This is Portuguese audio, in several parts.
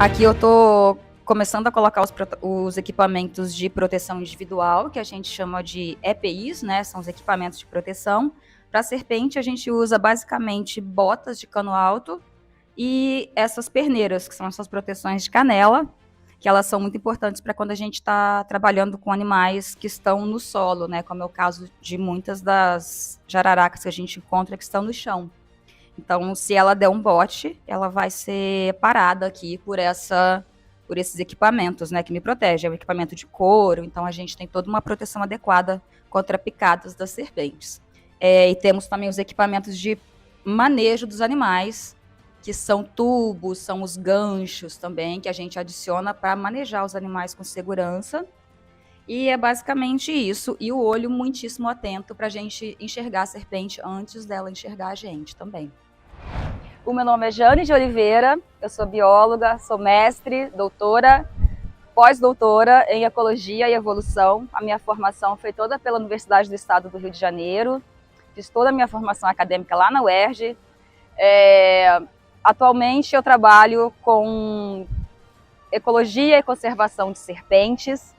Aqui eu estou começando a colocar os equipamentos de proteção individual, que a gente chama de EPIs, né? São os equipamentos de proteção. Para serpente, a gente usa basicamente botas de cano alto e essas perneiras, que são essas proteções de canela, que elas são muito importantes para quando a gente está trabalhando com animais que estão no solo, né? Como é o caso de muitas das jararacas que a gente encontra que estão no chão. Então, se ela der um bote, ela vai ser parada aqui por esses equipamentos, né, que me protegem. É um equipamento de couro, então a gente tem toda uma proteção adequada contra picadas das serpentes. E temos também os equipamentos de manejo dos animais, que são tubos, são os ganchos também, que a gente adiciona para manejar os animais com segurança. E é basicamente isso. E o olho muitíssimo atento para a gente enxergar a serpente antes dela enxergar a gente também. O meu nome é Jane de Oliveira, eu sou bióloga, sou mestre, doutora, pós-doutora em Ecologia e Evolução. A minha formação foi toda pela Universidade do Estado do Rio de Janeiro. Fiz toda a minha formação acadêmica lá na UERJ. Atualmente eu trabalho com ecologia e conservação de serpentes.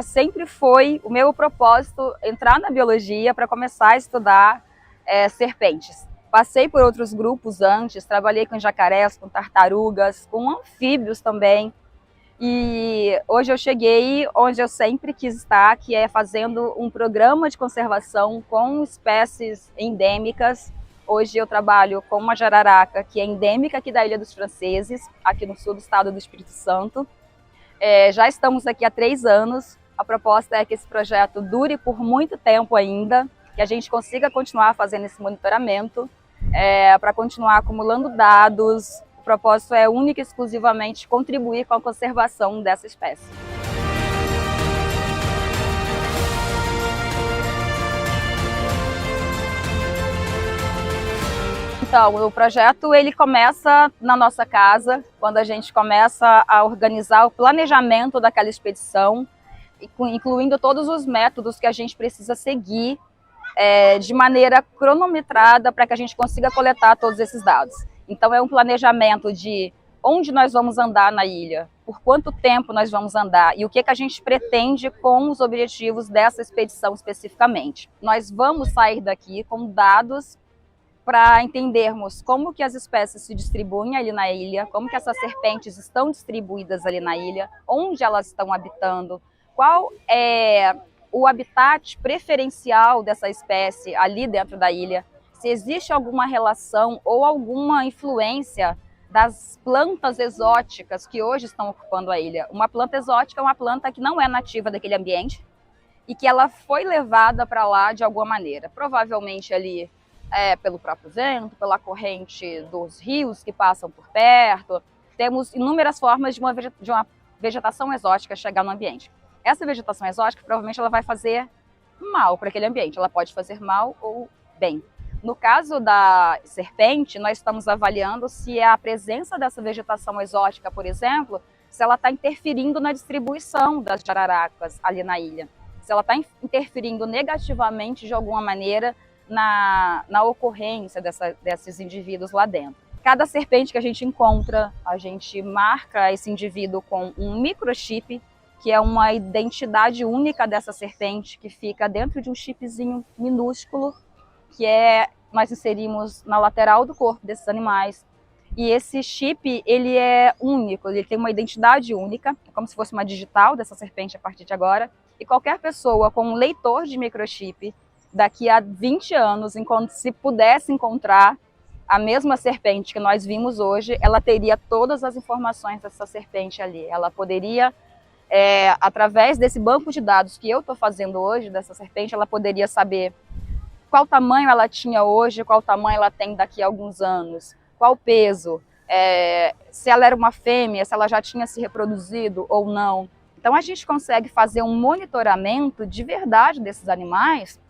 Sempre foi o meu propósito entrar na biologia para começar a estudar serpentes. Passei por outros grupos antes, trabalhei com jacarés, com tartarugas, com anfíbios também. E hoje eu cheguei onde eu sempre quis estar, que é fazendo um programa de conservação com espécies endêmicas. Hoje eu trabalho com uma jararaca que é endêmica aqui da Ilha dos Franceses, aqui no sul do estado do Espírito Santo. Já estamos aqui há 3 anos. A proposta é que esse projeto dure por muito tempo ainda, que a gente consiga continuar fazendo esse monitoramento, para continuar acumulando dados. O propósito é único e exclusivamente contribuir com a conservação dessa espécie. Então, o projeto ele começa na nossa casa, quando a gente começa a organizar o planejamento daquela expedição, incluindo todos os métodos que a gente precisa seguir de maneira cronometrada para que a gente consiga coletar todos esses dados. Então é um planejamento de onde nós vamos andar na ilha, por quanto tempo nós vamos andar e o que a gente pretende com os objetivos dessa expedição especificamente. Nós vamos sair daqui com dados para entendermos como que as espécies se distribuem ali na ilha, como que essas serpentes estão distribuídas ali na ilha, onde elas estão habitando, qual é o habitat preferencial dessa espécie ali dentro da ilha, se existe alguma relação ou alguma influência das plantas exóticas que hoje estão ocupando a ilha. Uma planta exótica é uma planta que não é nativa daquele ambiente e que ela foi levada para lá de alguma maneira, provavelmente ali pelo próprio vento, pela corrente dos rios que passam por perto. Temos inúmeras formas de uma vegetação exótica chegar no ambiente. Essa vegetação exótica provavelmente ela vai fazer mal para aquele ambiente, ela pode fazer mal ou bem. No caso da serpente, nós estamos avaliando se a presença dessa vegetação exótica, por exemplo, se ela está interferindo na distribuição das jararacas ali na ilha, se ela está interferindo negativamente de alguma maneira na ocorrência desses indivíduos lá dentro. Cada serpente que a gente encontra, a gente marca esse indivíduo com um microchip, que é uma identidade única dessa serpente, que fica dentro de um chipzinho minúsculo, que nós inserimos na lateral do corpo desses animais. E esse chip, ele é único, ele tem uma identidade única, como se fosse uma digital dessa serpente a partir de agora. E qualquer pessoa com um leitor de microchip, daqui a 20 anos, se pudesse encontrar a mesma serpente que nós vimos hoje, ela teria todas as informações dessa serpente ali. Ela poderia, através desse banco de dados que eu estou fazendo hoje, dessa serpente, ela poderia saber qual tamanho ela tinha hoje, qual tamanho ela tem daqui a alguns anos, qual o peso, se ela era uma fêmea, se ela já tinha se reproduzido ou não. Então a gente consegue fazer um monitoramento de verdade desses animais,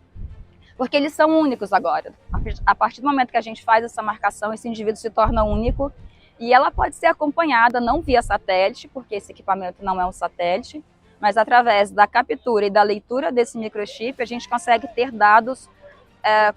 porque eles são únicos agora. A partir do momento que a gente faz essa marcação, esse indivíduo se torna único e ela pode ser acompanhada não via satélite, porque esse equipamento não é um satélite, mas através da captura e da leitura desse microchip, a gente consegue ter dados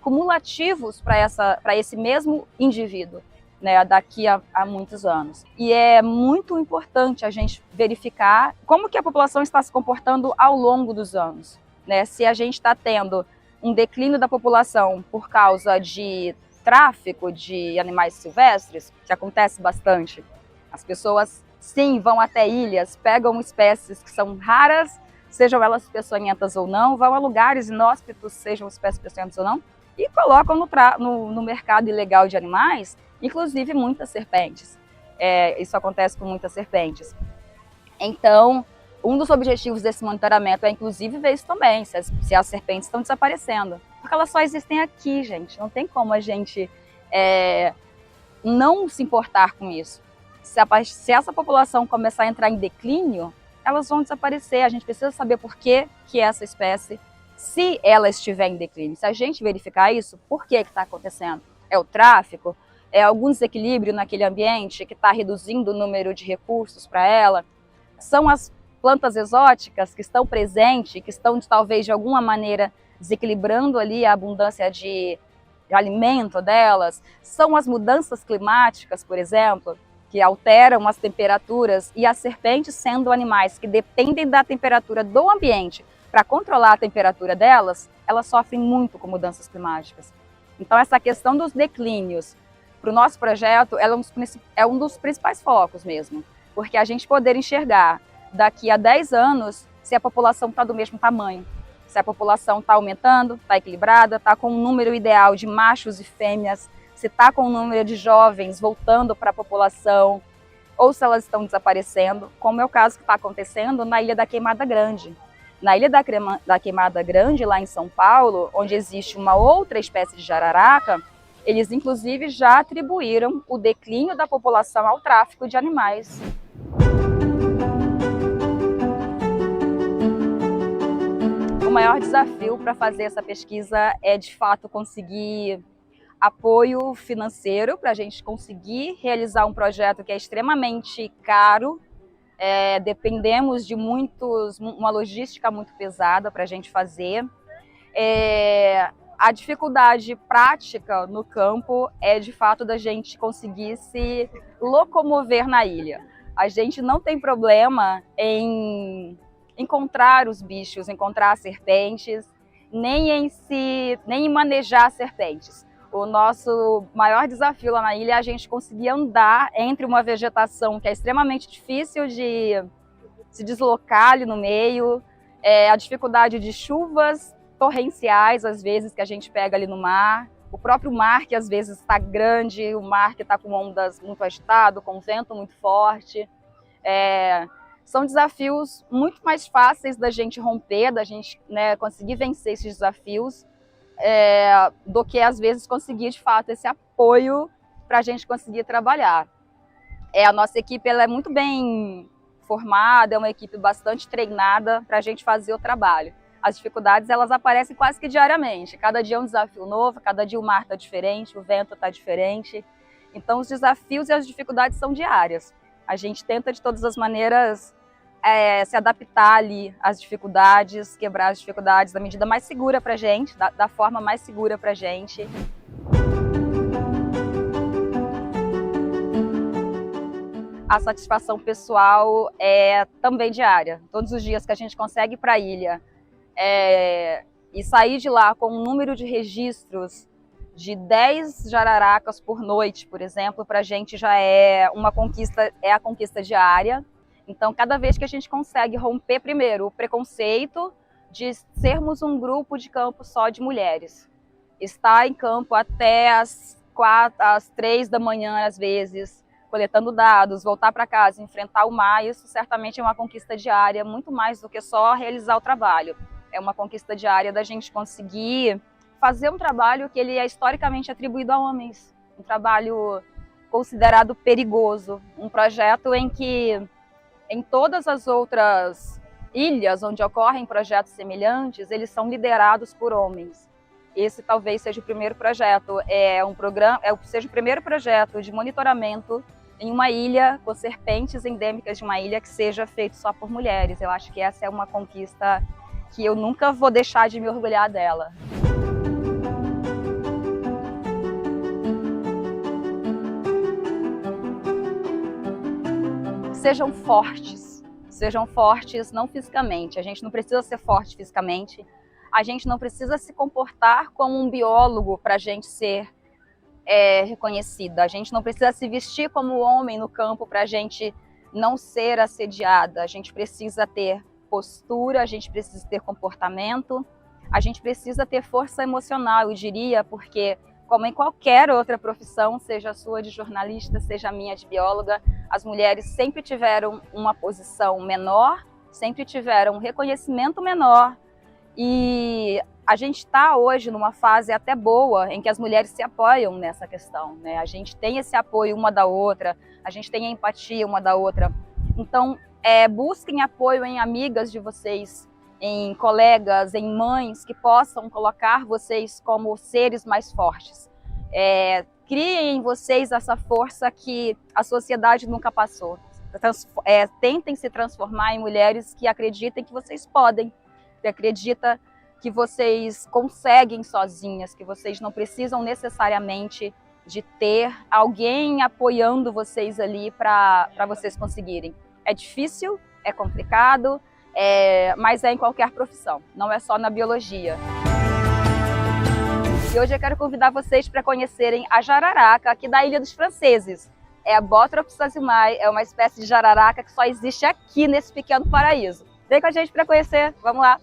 cumulativos para esse mesmo indivíduo. né, daqui a muitos anos. E é muito importante a gente verificar como que a população está se comportando ao longo dos anos, né? Se a gente está tendo um declínio da população por causa de tráfico de animais silvestres, que acontece bastante. As pessoas, sim, vão até ilhas, pegam espécies que são raras, sejam elas peçonhentas ou não, vão a lugares inóspitos, sejam espécies peçonhentas ou não, e colocam no mercado ilegal de animais, inclusive muitas serpentes. Isso acontece com muitas serpentes. Então, um dos objetivos desse monitoramento é, inclusive, ver isso também, se as serpentes estão desaparecendo. Porque elas só existem aqui, gente. Não tem como a gente não se importar com isso. Se essa população começar a entrar em declínio, elas vão desaparecer. A gente precisa saber por que essa espécie, se ela estiver em declínio. Se a gente verificar isso, por que está acontecendo? É o tráfico? É algum desequilíbrio naquele ambiente que está reduzindo o número de recursos para ela? São as plantas exóticas que estão presentes, que estão talvez de alguma maneira desequilibrando ali a abundância de alimento delas? São as mudanças climáticas, por exemplo, que alteram as temperaturas, e as serpentes, sendo animais que dependem da temperatura do ambiente para controlar a temperatura delas, elas sofrem muito com mudanças climáticas. Então essa questão dos declínios para o nosso projeto é um dos principais focos mesmo, porque a gente poder enxergar daqui a 10 anos se a população está do mesmo tamanho, se a população está aumentando, está equilibrada, está com um número ideal de machos e fêmeas, se está com um número de jovens voltando para a população, ou se elas estão desaparecendo, como é o caso que está acontecendo na Ilha da Queimada Grande. Na Ilha da Queimada Grande, lá em São Paulo, onde existe uma outra espécie de jararaca, eles inclusive já atribuíram o declínio da população ao tráfico de animais. O maior desafio para fazer essa pesquisa é, de fato, conseguir apoio financeiro para a gente conseguir realizar um projeto que é extremamente caro. Dependemos de uma logística muito pesada para a gente fazer. A dificuldade prática no campo é, de fato, da gente conseguir se locomover na ilha. A gente não tem problema em encontrar os bichos, encontrar as serpentes, nem em manejar serpentes. O nosso maior desafio lá na ilha é a gente conseguir andar entre uma vegetação que é extremamente difícil de se deslocar ali no meio, a dificuldade de chuvas torrenciais, às vezes, que a gente pega ali no mar, o próprio mar que às vezes está grande, o mar que está com ondas muito agitado, com vento muito forte. São desafios muito mais fáceis da gente romper, da gente, né, conseguir vencer esses desafios, do que às vezes conseguir de fato esse apoio para a gente conseguir trabalhar. A nossa equipe ela é muito bem formada, é uma equipe bastante treinada para a gente fazer o trabalho. As dificuldades elas aparecem quase que diariamente, cada dia é um desafio novo, cada dia o mar está diferente, o vento está diferente, então os desafios e as dificuldades são diárias. A gente tenta de todas as maneiras se adaptar ali às dificuldades, quebrar as dificuldades da medida mais segura para a gente, da forma mais segura para a gente. A satisfação pessoal é também diária. Todos os dias que a gente consegue ir para a ilha e sair de lá com um número de registros de 10 jararacas por noite, por exemplo, para a gente já é uma conquista, é a conquista diária. Então, cada vez que a gente consegue romper, primeiro, o preconceito de sermos um grupo de campo só de mulheres. Estar em campo até às 3 da manhã, às vezes, coletando dados, voltar para casa, enfrentar o mar, isso certamente é uma conquista diária, muito mais do que só realizar o trabalho. É uma conquista diária da gente conseguir fazer um trabalho que ele é historicamente atribuído a homens. Um trabalho considerado perigoso. Um projeto em que, em todas as outras ilhas onde ocorrem projetos semelhantes, eles são liderados por homens. Esse talvez seja o primeiro projeto, seja o primeiro projeto de monitoramento em uma ilha com serpentes endêmicas de uma ilha que seja feito só por mulheres. Eu acho que essa é uma conquista que eu nunca vou deixar de me orgulhar dela. sejam fortes não fisicamente. A gente não precisa ser forte fisicamente, a gente não precisa se comportar como um biólogo para a gente ser reconhecida, a gente não precisa se vestir como homem no campo para a gente não ser assediada, a gente precisa ter postura, a gente precisa ter comportamento, a gente precisa ter força emocional, eu diria, porque como em qualquer outra profissão, seja a sua de jornalista, seja a minha de bióloga, as mulheres sempre tiveram uma posição menor, sempre tiveram um reconhecimento menor, e a gente está hoje numa fase até boa em que as mulheres se apoiam nessa questão, né? A gente tem esse apoio uma da outra, a gente tem a empatia uma da outra. Então, busquem apoio em amigas de vocês, em colegas, em mães que possam colocar vocês como seres mais fortes. Criem em vocês essa força que a sociedade nunca passou. Tentem se transformar em mulheres que acreditem que vocês podem, que acreditam que vocês conseguem sozinhas, que vocês não precisam necessariamente de ter alguém apoiando vocês ali para vocês conseguirem. É difícil, é complicado, mas é em qualquer profissão, não é só na biologia. E hoje eu quero convidar vocês para conhecerem a jararaca aqui da Ilha dos Franceses. É a Bothrops sazimae, é uma espécie de jararaca que só existe aqui nesse pequeno paraíso. Vem com a gente para conhecer, vamos lá!